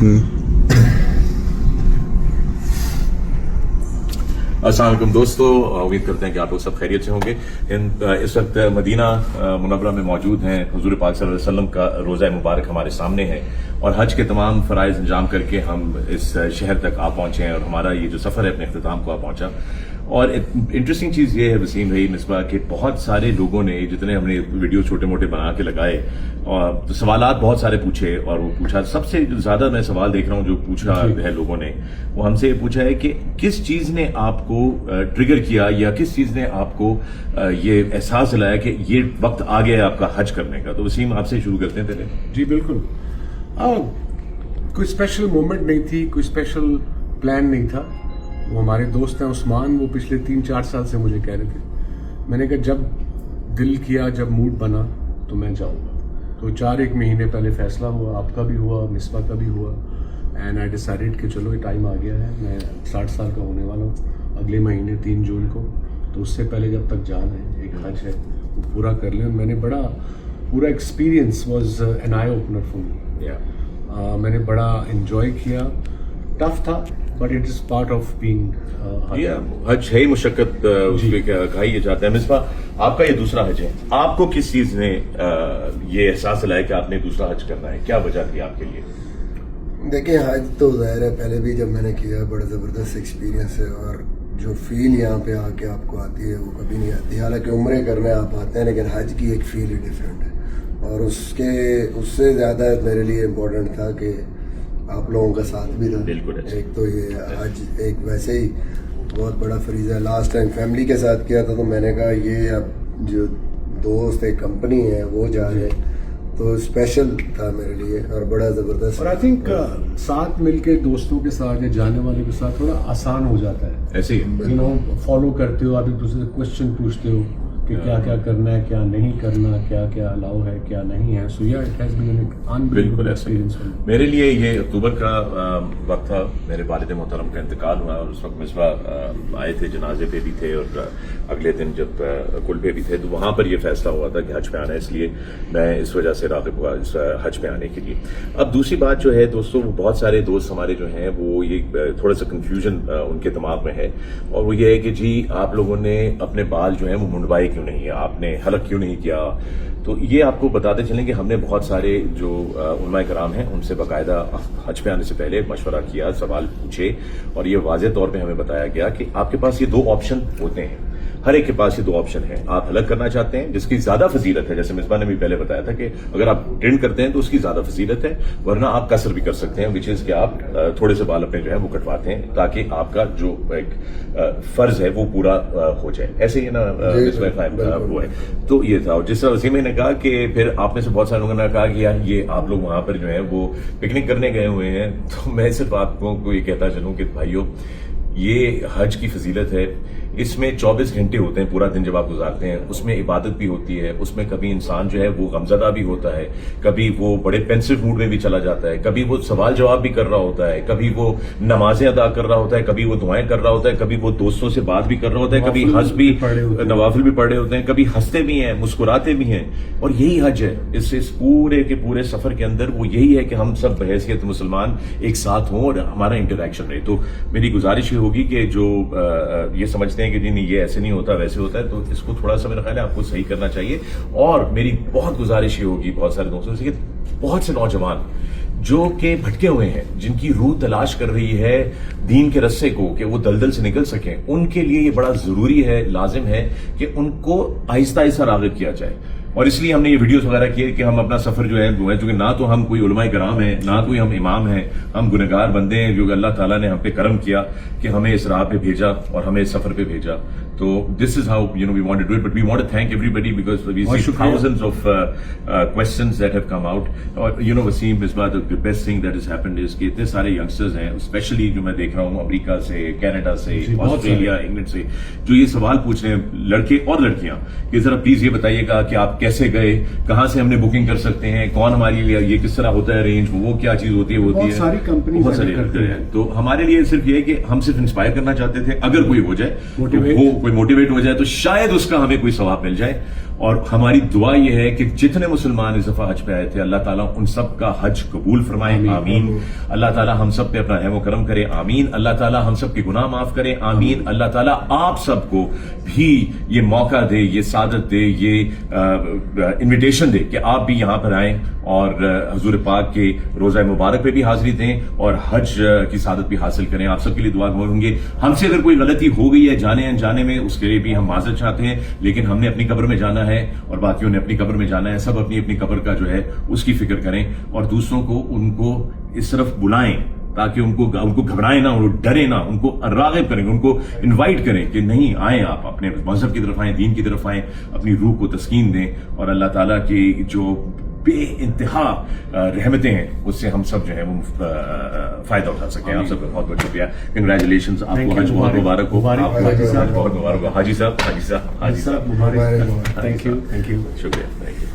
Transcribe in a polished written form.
अस्सलाम वालेकुम दोस्तों, उम्मीद करते हैं कि आप लोग सब खैरियत से होंगे। इस वक्त मदीना मुनव्वरा में मौजूद हैं। हुजूर पाक सल्लल्लाहु अलैहि वसल्लम का रोज़ा मुबारक हमारे सामने है और हज के तमाम फ़राइज़ अंजाम करके हम इस शहर तक आ पहुंचे हैं और हमारा ये जो सफ़र है अपने अख्तिताम को आ पहुंचा। और इंटरेस्टिंग चीज़ ये है वसीम भाई, मिसबा कि बहुत सारे लोगों ने, जितने हमने वीडियो छोटे मोटे बना के लगाए, और तो सवालात बहुत सारे पूछे और वो पूछा, सबसे ज़्यादा मैं सवाल देख रहा हूँ जो पूछा है लोगों ने, वो हमसे ये पूछा है कि किस चीज़ ने आपको ट्रिगर किया या किस चीज़ ने आपको ये एहसास दिलाया कि ये वक्त आ गया है आपका हज करने का। तो वसीम, आपसे शुरू करते हैं पहले। जी बिल्कुल। कोई स्पेशल मोमेंट नहीं थी, कोई स्पेशल प्लान नहीं था। वो हमारे दोस्त हैं उस्मान, वो पिछले 3-4 साल से मुझे कह रहे थे। मैंने कहा जब दिल किया, जब मूड बना तो मैं जाऊँगा। तो 4-1 महीने पहले फैसला हुआ, आपका भी हुआ, मिसबा का भी हुआ, एंड आई डिसाइडेड कि चलो ये टाइम आ गया है। मैं 60 साल का होने वाला हूँ अगले महीने 3 जून को, तो उससे पहले जब तक जान है, एक हज है, वो पूरा कर लें। मैंने पूरा experience was an eye opener for me. मैंने बड़ा इंजॉय किया। टफ था but it is part of being हज है मुशक्कत, कहा ही जाता है। मिसबा, आपका ये दूसरा हज है, आपको किस चीज ने ये एहसास दिलाया कि आपने दूसरा हज करना है? क्या वजह थी आपके लिए? देखिए, हज तो ज़ाहिर है पहले भी जब मैंने किया बड़ा ज़बरदस्त एक्सपीरियंस है, और जो फील यहाँ पे आके आपको आती है वो कभी नहीं आती। हालांकि उम्रे करने आप आते हैं, लेकिन हज की एक फील ही डिफरेंट है। और उससे ज़्यादा मेरे लिए इम्पोर्टेंट था कि आप लोगों का साथ भी था। बिल्कुल। एक तो ये हज एक वैसे ही बहुत बड़ा फरीज़ा है। लास्ट टाइम फैमिली के साथ किया था, तो मैंने कहा ये अब जो दोस्त एक कंपनी है वो जा रहे हैं, तो स्पेशल था मेरे लिए और बड़ा ज़बरदस्त। और आई थिंक साथ मिलके दोस्तों के साथ या जाने वाले के साथ थोड़ा आसान हो जाता है। ऐसे ही फॉलो करते हो, आप एक दूसरे से क्वेश्चन पूछते हो कि क्या क्या करना है, क्या नहीं करना, क्या क्या अलाउ है, क्या नहीं है। So yeah it has been an unbelievable experience. मेरे लिए ये अक्टूबर का वक्त था, मेरे वालिद मोहतरम का इंतकाल हुआ और उस वक्त मिसबा आए थे, जनाजे पे भी थे और अगले दिन जब कुल पे भी थे, तो वहाँ पर यह फैसला हुआ था कि हज पे आना है। इसलिए मैं इस वजह से राग़िब हुआ इस हज पे आने के लिए। अब दूसरी बात जो है दोस्तों, वो बहुत सारे दोस्त हमारे जो हैं वो ये थोड़ा सा कन्फ्यूजन उनके दिमाग में है, और वो ये है कि जी आप लोगों ने अपने बाल जो हैं वो मुंडवाए क्यों नहीं है, आपने हलक क्यों नहीं किया? तो ये आपको बताते चलें कि हमने बहुत सारे जो उलमाए कराम हैं उनसे बाकायदा हज पे आने से पहले मशवरा किया, सवाल पूछे, और ये वाज़ेह तौर पे हमें बताया गया कि आपके पास ये 2 ऑप्शन होते हैं। हर एक के पास ये 2 ऑप्शन है। आप हलक करना चाहते हैं जिसकी ज्यादा फजीलत है, जैसे मिसबा ने भी पहले बताया था कि अगर आप ट्रिम करते हैं तो उसकी ज्यादा फजीलत है, वरना आप कसर भी कर सकते हैं, विच इज कि आप थोड़े से बाल अपने जो है वो कटवाते हैं ताकि आपका जो एक फर्ज है वो पूरा हो जाए। ऐसे ही ना वो है। तो ये था। और जिस तरह वसीम ने कहा कि फिर आप में से बहुत सारे लोगों ने कहा कि यार ये आप लोग वहां पर जो है वो पिकनिक करने गए हुए हैं, तो मैं सिर्फ आपको ये कहता चलूं कि भाइयों, ये हज की फजीलत है। इसमें 24 घंटे होते हैं, पूरा दिन जब आप गुजारते हैं, उसमें इबादत भी होती है, उसमें कभी इंसान जो है वो गमज़दा भी होता है, कभी वो बड़े पेंसिव मूड में भी चला जाता है, कभी वो सवाल जवाब भी कर रहा होता है, कभी वो नमाजें अदा कर रहा होता है, कभी वो दुआएं कर रहा होता है, कभी वो दोस्तों से बात भी कर रहा होता है, कभी हंस भी, नवाफिल भी पढ़ रहे होते हैं, कभी हंसते भी हैं, मुस्कुराते भी हैं। और यही हज है। इस पूरे के पूरे सफर के अंदर वो यही है कि हम सब बहैसियत मुसलमान एक साथ हों और हमारा इंटरेक्शन रहे। तो मेरी गुजारिश ये होगी कि जो ये समझते हैं कि जी नहीं ये ऐसे नहीं होता वैसे होता है, तो इसको थोड़ा सा मेरा ख्याल है आपको सही करना चाहिए। और मेरी बहुत गुजारिश ये होगी बहुत सारे दोस्तों से कि बहुत से नौजवान जो कि भटके हुए हैं, जिनकी रूह तलाश कर रही है दीन के रस्से को कि वो दलदल से निकल सकें, उनके लिए ये बड़ा जरूरी है, लाजिम है कि उनको आहिस्ता आहिस्ता राग़िब किया जाए। और इसलिए हमने ये वीडियोस वगैरह किए कि हम अपना सफर जो है वो है, चूंकि ना तो हम कोई उलमाए कराम है, ना कोई हम इमाम हैं, हम गुनहगार बंदे हैं जो अल्लाह ताला ने हम पे करम किया कि हमें इस राह पे भेजा और हमें इस सफर पे भेजा। तो this is how we want to do it, but we want to thank everybody because we see thousands of questions that have come out. और वसीम, इस बार the best thing that has happened is कि इतने सारे youngsters हैं, specially जो मैं देख रहा हूँ अमेरिका से, कनाडा से, ऑस्ट्रेलिया, इंग्लैंड से, जो ये सवाल पूछ रहे हैं, लड़के और लड़कियां, कि जरा प्लीज ये बताइएगा कि आप कैसे गए, कहाँ से हमने बुकिंग कर सकते हैं, कौन हमारे लिए, ये किस तरह होता है अरेंज, वो क्या चीज होती है बहुत सारी companies बहुत सारी करती हैं। तो हमारे लिए सिर्फ ये है कि हम सिर्फ इंस्पायर करना चाहते थे, अगर कोई हो जाए Motivate। तो कोई मोटिवेट हो जाए तो शायद उसका हमें कोई सवाब मिल जाए। और हमारी दुआ यह है कि जितने मुसलमान इस दफा हज पे आए थे, अल्लाह ताला उन सब का हज कबूल फरमाए, आमीन। अल्लाह ताला हम सब पे अपना रहम व करम करे, आमीन। अल्लाह ताला हम सब के गुनाह माफ करे, आमीन। अल्लाह ताला आप सबको भी ये मौका दे, ये सादत दे, ये इनविटेशन दे कि आप भी यहाँ पर आएं और हजूर पाक के रोजा मुबारक पे भी हाजिरी दें और हज की सादत भी हासिल करें। आप सबके लिए दुआ होंगे। हमसे अगर कोई गलती हो गई है जाने अनजाने में, उसके लिए भी हम माजरत चाहते हैं, लेकिन हमने अपनी कब्र में जाना है और बाकियों ने अपनी कब्र में जाना है। सब अपनी अपनी कब्र का जो है उसकी फिक्र करें और दूसरों को उनको इस तरफ बुलाएं ताकि उनको घबराएं ना, उनको डरे ना, उनको राग़िब करें, उनको इनवाइट करें कि नहीं आए, आप अपने मजहब की तरफ आएं, दीन की तरफ आएं, अपनी रूह को तस्कीन दें और अल्लाह ताला की जो बे इंतहा रहमतें हैं उससे हम सब जो है वो फायदा उठा सकें। आप सबका बहुत बहुत शुक्रिया, कंग्रेचुलेशन। आपको हज बहुत मुबारक हो, आपको हज बहुत मुबारक हो। हाजी साहब, हाजी साहब, हाजी साहब, मुबारक। Thank you. शुक्रिया, थैंक यू।